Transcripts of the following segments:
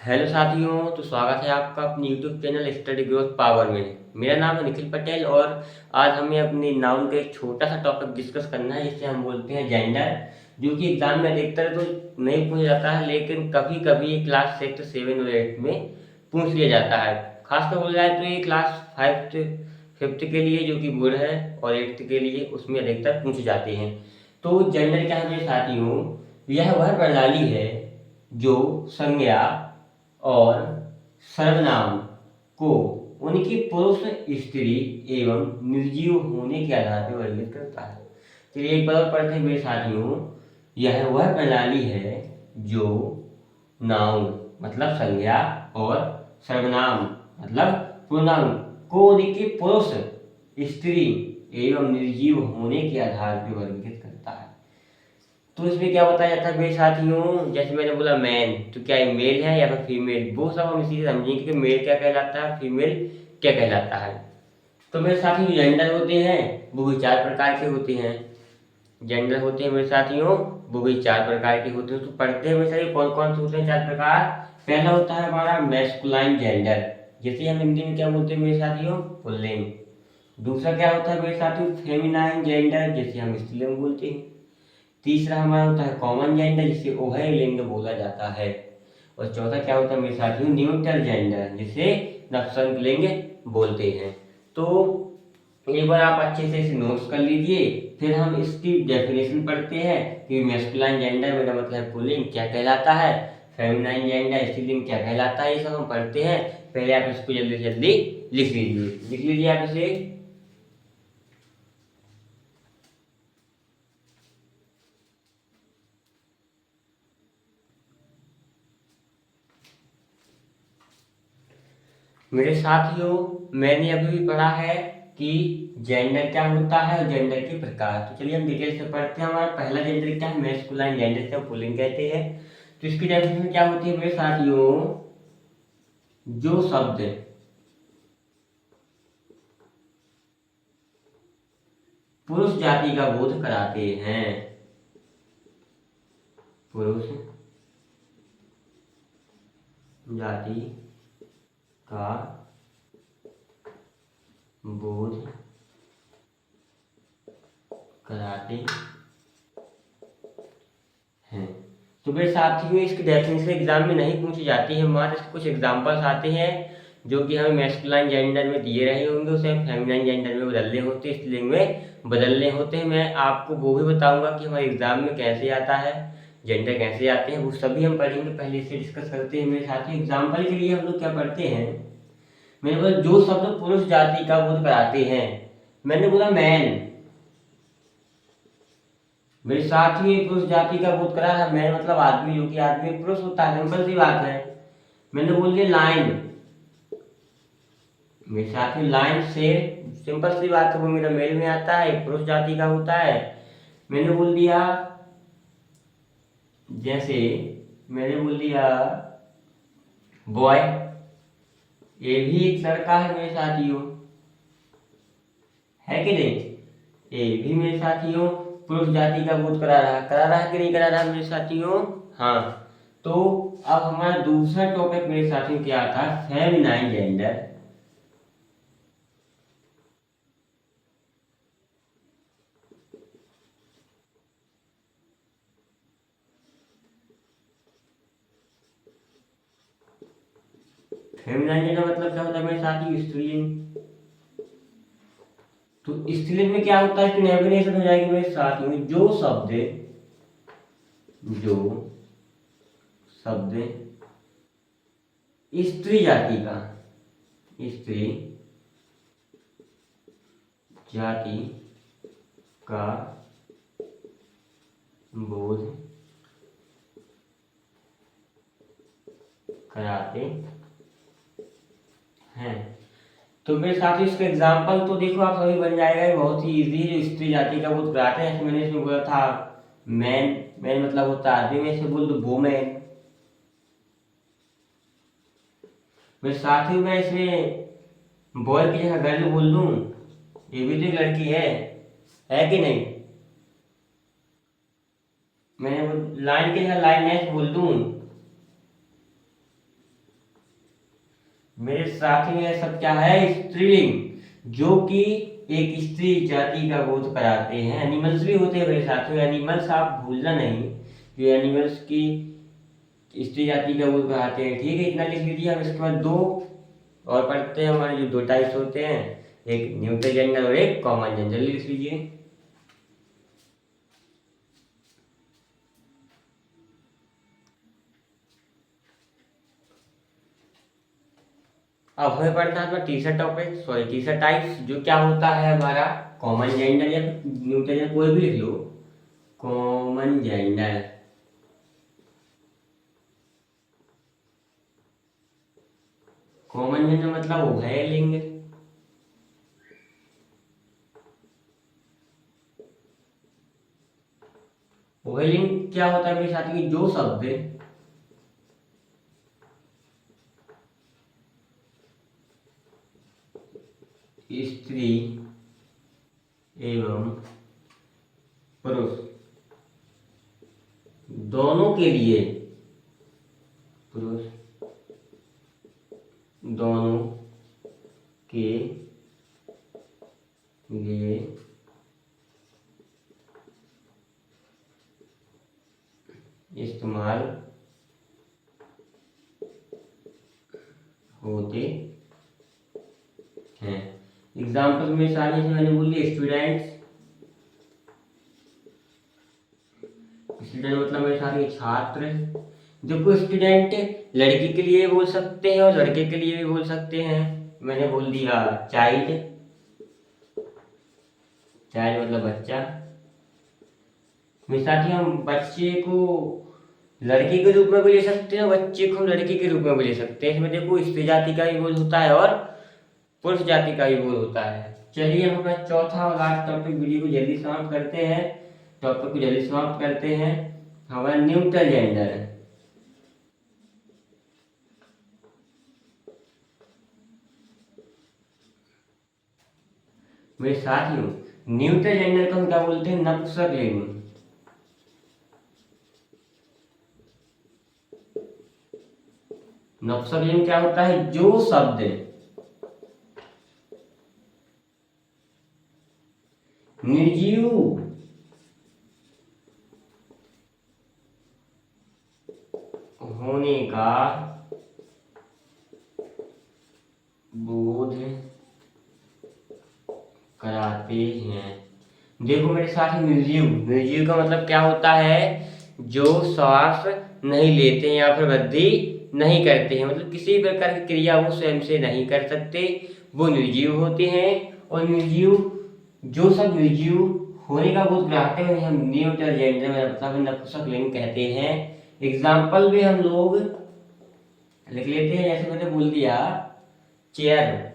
Hello साथियों, तो स्वागत है आपका अपने YouTube channel study growth power में। मेरा नाम है निखिल पटेल और आज हमें अपने नाउन का एक छोटा सा टॉपिक डिस्कस करना है जिसे हम बोलते हैं जेंडर, जो कि एग्जाम में अधिकतर तो नहीं पूछा जाता है, लेकिन कभी कभी क्लास 6, 7 और 8 में पूछ लिया जाता है। खासकर बोला जाए तो ये क्लास 5th के लिए जो कि बोर्ड है और 8th के लिए उसमें अधिकतर पूछे जाते हैं। तो जेंडर क्या है मेरे साथियों? यह वह प्रणाली है जो संज्ञा और सर्वनाम को उनकी पुरुष, स्त्री एवं निर्जीव होने के आधार पर वर्गीकृत करता है। चलिए एक बार और पढ़ते हैं मेरे साथियों। यह वह प्रणाली है जो नाउन मतलब संज्ञा और सर्वनाम मतलब प्रोनाउन को उनके पुरुष, स्त्री एवं निर्जीव होने के आधार पर वर्गीकृत करता है। तो इसमें क्या बताया जाता है मेरे साथियों? जैसे मैंने बोला मैन, तो क्या ये मेल है या फिर फीमेल, वो सब हम इसी से समझेंगे कि मेल क्या कहलाता है, फीमेल क्या कहलाता है। तो मेरे साथियों जेंडर होते हैं वो भी 4 प्रकार के होते हैं। जेंडर होते हैं मेरे साथियों वो भी 4 प्रकार के होते हैं। तो पढ़ते हैं मेरे साथियों कौन कौन से होते हैं 4 प्रकार। पहला होता है हमारा मैस्कुलाइन जेंडर, जैसे हम हिंदी में क्या बोलते हैं मेरे साथियों? पुल्लिंग। दूसरा क्या होता है मेरे साथियों? फेमिनाइन जेंडर, जैसे हम स्त्रीलिंग बोलते हैं। तीसरा हमारा होता है कॉमन जेंडर, जिसे उभय लिंग बोला जाता है। और चौथा क्या होता है मेरे साथियों? न्यूट्रल जेंडर, जिसे नपुंसक लिंग बोलते हैं। तो एक बार आप अच्छे से इसे नोट्स कर लीजिए, फिर हम इसकी डेफिनेशन पढ़ते हैं कि मैस्कुलाइन जेंडर मेरा मतलब है पुल्लिंग क्या कहलाता है, फेमिनाइन जेंडर स्त्रीलिंग क्या कहलाता है, ये सब हम पढ़ते हैं। पहले आप इसको जल्दी से जल्दी लिख लीजिए आप इसे। मेरे साथियों मैंने अभी भी पढ़ा है कि जेंडर क्या होता है और जेंडर के प्रकार। तो चलिए हम डिटेल से पढ़ते हैं। हमारा पहला जेंडर क्या है? मैस्कुलाइन जेंडर से हम पुल्लिंग कहते हैं। तो इसकी डेफिनेशन क्या होती है मेरे साथियों? जो शब्द पुरुष जाति का बोध कराते हैं, पुरुष जाति का बोध कराते हैं। तो मेरे साथियों इसकी डेफिनेशन एग्जाम में नहीं पूछी जाती है, हमारे कुछ एग्जांपल्स आते हैं जो कि हमें मैस्कुलाइन जेंडर में दिए रहे होंगे, उसे हम फेमिनाइन जेंडर में बदलने होते हैं, स्त्रीलिंग में बदलने होते हैं। मैं आपको वो भी बताऊंगा कि हमारे एग्जाम में कैसे आता है, जेंडर कैसे आते हैं, वो सभी हम पढ़ेंगे। पहले इसे डिस्कस करते हैं मेरे साथियों। एग्जाम्पल के लिए हम लोग क्या पढ़ते हैं? मैंने बोला जो शब्द पुरुष जाति का बोध कराते हैं, मैंने बोला मैन, मेरे साथ ही पुरुष जाति का बोध करा है। मैं मतलब आदमी, जो कि आदमी पुरुष होता है, सिंपल सी बात है। मैंने बोल दिया लाइन, मेरे साथ में लाइन से सिंपल सी बात है, वो मेरा मेल में आता है, पुरुष जाति का होता है। मैंने बोल दिया जैसे, मैंने बोल दिया बॉय, ये भी एक लड़का है मेरे साथियों, है कि नहीं? ये भी मेरे साथियों पुरुष जाति का बोध करा रहा है कि नहीं करा रहा मेरे साथियों? हाँ। तो अब हमारा दूसरा टॉपिक मेरे साथियों क्या था? Feminine gender. फेमिनाइन जेंडर मतलब क्या होता है मेरे साथियों? स्त्रीलिंग। तो स्त्रीलिंग में क्या होता है? इसकी डेफिनेशन हो जाएगी मेरे साथियों, जो शब्द स्त्री जाति का, स्त्री जाति का बोध कराते हैं। तो मेरे साथियों इसका एग्जाम्पल तो देखो आप सभी बन जाएगा, ये बहुत ही इजी है। जो स्त्री जाति का बोध कराते हैं, जैसे मैंने इसमें बोला था मैन, मैन मतलब होता है आदमी, में से बोल दो वोमेन। मेरे साथियों मैं इसमें बॉय की जगह गर्ल बोल दूं, ये भी तो एक लड़की है कि नहीं? मैं लाइन की जगह लाइनेस बोल दूं, मेरे साथ में सब क्या है, स्त्रीलिंग, जो कि एक स्त्री जाति का बोध कराते हैं। एनिमल्स भी होते हैं मेरे साथ में, एनिमल्स आप भूलना नहीं, जो एनिमल्स की स्त्री जाति का बोध कराते हैं। ठीक है, इतना लिख लीजिए। हम इसके बाद दो और पढ़ते हैं। हमारे जो दो टाइप्स होते हैं, एक न्यूट्रल जेंडर और एक कॉमन जेंडर, लिख लीजिए। अब हमें पढ़ना है अपना तीसरा टॉपिक, सॉरी तीसरा टाइप्स, जो क्या होता है हमारा कॉमन जेंडर या न्यूट्रल जेंडर, कोई भी लिख लो। कॉमन जेंडर, कॉमन जेंडर मतलब उभय लिंग। उभय लिंग क्या होता है मेरे साथ में, जो शब्द स्त्री एवं पुरुष दोनों के लिए, पुरुष दोनों के लिए इस्तेमाल होते हैं। एग्जाम्पल में सारी से मैंने बोली स्टूडेंट्स, स्टूडेंट मतलब मेरे साथ में छात्र। देखो स्टूडेंट लड़की के लिए बोल सकते हैं और लड़के के लिए भी बोल सकते हैं। मैंने बोल दिया चाइल्ड, चाइल्ड मतलब बच्चा। मेरे साथ ही हम बच्चे को लड़के के रूप में भी ले सकते हैं, बच्चे को हम लड़के के रूप में भी ले सकते हैं। इसमें देखो स्त्री जाति का भी बोध होता है और पुरुष जाति का भी बोध होता है। चलिए हम अपना चौथा और लास्ट टॉपिक वीडियो को जल्दी समाप्त करते हैं, टॉपिक को जल्दी समाप्त करते हैं। हमारा न्यूट्रल जेंडर है। मेरे साथियों, न्यूट्रल जेंडर को हम क्या बोलते हैं, नपुंसक लिंग। नपुंसक लिंग क्या होता है, जो शब्द निर्जीव होने का बोध कराते हैं। देखो मेरे साथ निर्जीव, निर्जीव का मतलब क्या होता है, जो श्वास नहीं लेते हैं या फिर वृद्धि नहीं करते हैं, मतलब किसी प्रकार की क्रिया वो स्वयं से नहीं कर सकते, वो निर्जीव होते हैं। और निर्जीव, जो सब निर्जीव होने का बोध कराते हैं हम न्यूट्रल जेंडर में मतलब नपुंसक लिंग कहते हैं। एग्जाम्पल भी हम लोग लिख लेते हैं, जैसे मैंने बोल दिया चेयर,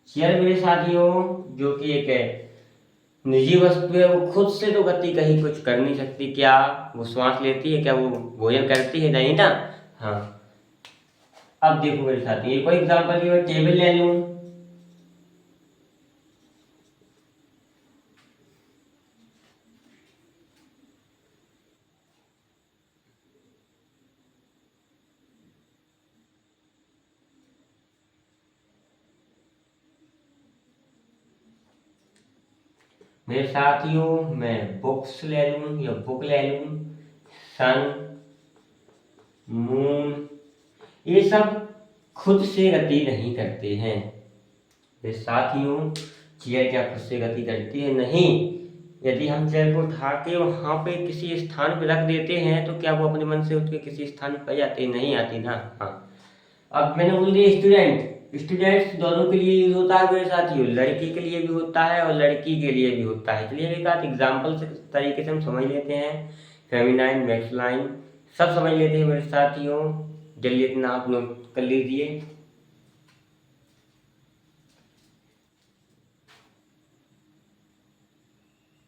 चेयर मेरे साथियों जो कि एक निजी वस्तु है, वो खुद से तो गति कहीं कुछ कर नहीं सकती। क्या वो श्वास लेती है, क्या वो भोजन करती है, नहीं ना। हाँ, अब देखो मेरे साथ एक और एग्जांपल की मैं टेबल ले लूं। मेरे साथियों मैं बुक्स ले लूं या बुक ले लूं, सन, मून, ये सब खुद से गति नहीं करते हैं। मेरे साथियों चेयर क्या खुद से गति करती है, नहीं। यदि हम चेयर को उठा के वहां पे किसी स्थान पे रख देते हैं तो क्या वो अपने मन से उठ के किसी स्थान पे जाती, नहीं आती ना। हाँ, अब मैंने बोल दिया स्टूडेंट, स्टूडेंट्स दोनों के लिए यूज होता है मेरे साथियों, लड़की के लिए भी होता है और लड़की के लिए भी होता है। चलिए एक आध एग्जाम्पल से तरीके से हम समझ लेते हैं, फेमिनाइन मैस्कुलाइन सब समझ लेते हैं मेरे साथियों। जल्दी इतना आप नोट कर लीजिए।